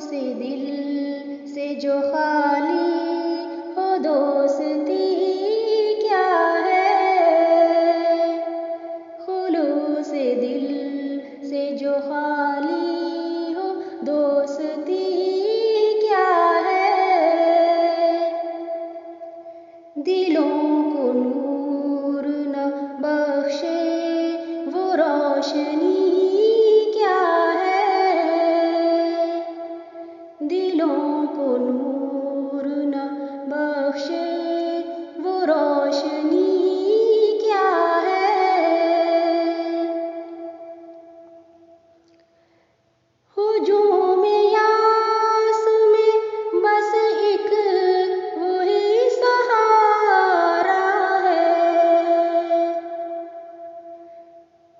से दिल से जो खाली हो दोस्ती क्या है। खुलूस से दिल से जो खाली हो दोस्ती क्या है। दिलों को नूर न बख्शे वो रोशनी क्या है। दिलों को नूर न बख्शे वो रोशनी क्या है। हुजूम यास में बस एक वही सहारा है।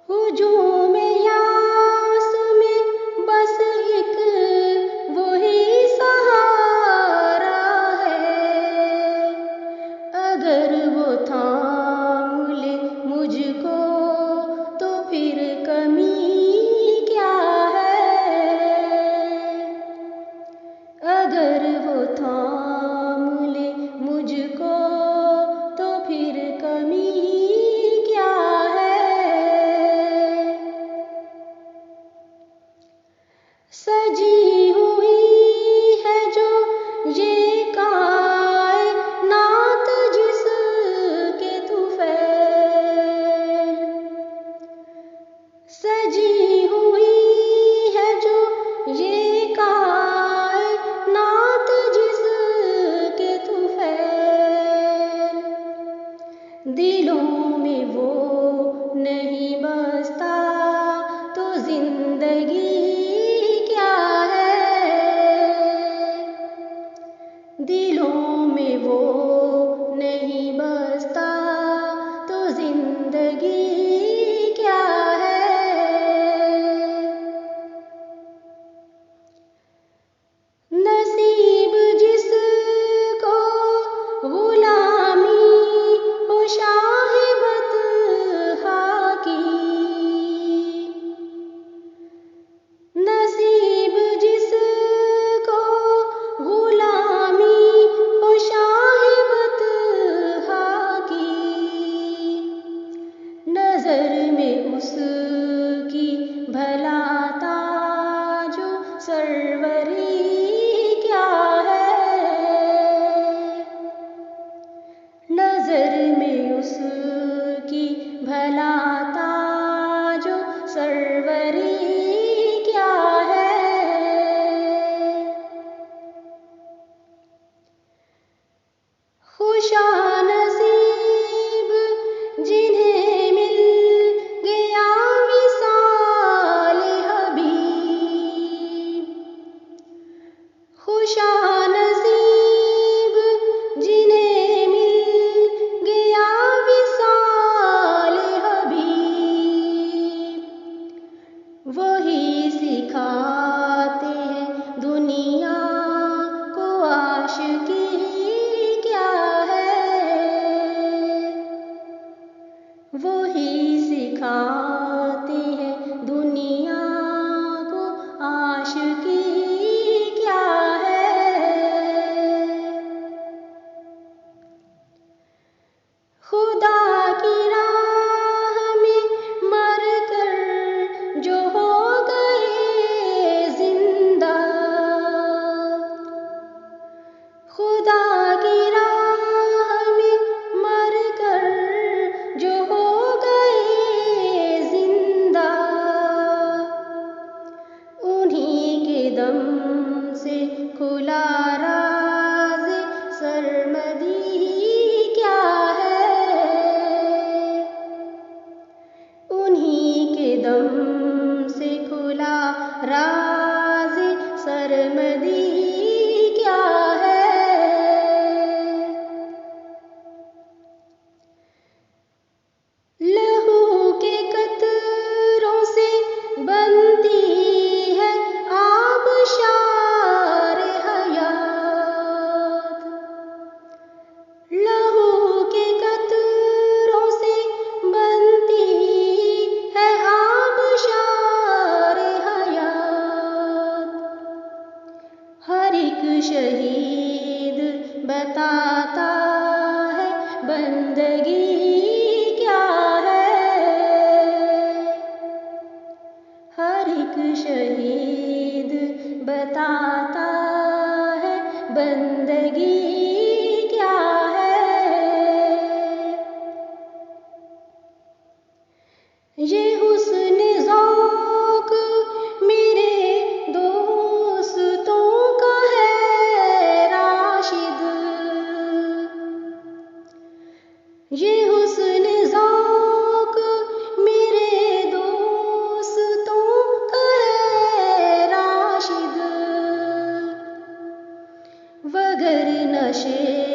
हुजूम यास में बस एक वही सहारा है। अगर वो थाम ले मुझको तो फिर कमी क्या है। अगर वो थाम ले मुझको तो फिर कमी क्या है। सजी हुई है जो ये कायनात जिसके तुफैल। सजी हुई है जो ये कायनात जिसके तुफैल। दिलों में वो नहीं बसता तो जिंदगी क्या है। दिलों में वो नहीं बसता तो जिंदगी क्या है। नसीब जिसको गुलामी हो शाहिबत की। नसीब जिसको गुलामी हो शाहिबत की। नजर में उसकी भला ताजो सरवरी क्या है। नजर में उसकी भला ताजो सरवरी क्या है। खुशानसीब जिन्हें मिल गया विसाल हबीब। खुशानसीब जिन्हें मिल गया विसाल हबीब। वही सिखाते हैं दुनिया को आशिकी क्या है। वही सिखाते हैं दुनिया को आशिकी क्या है। खुदा की राह में मर कर जो हो गए जिंदा। खुदा की राह में मर कर जो हो गए जिंदा। उन्हीं के दम से खुला राज सरमदी क्या है। उन्हीं के दम से खुला राज सरमदी क्या है। लहू के कतरों से बनती है आबशार हयात। लहू के कतरों से बनती है आबशार हयात। शहीद बताता है बंदगी क्या है। हर एक शहीद बताता है बंदगी क्या है। ये हुस्न ज़ौक़ मेरे दोस्तों का है राशिद। ये हुस्न ज़ौक़ मेरे दोस्तों का है राशिद। वगर नशे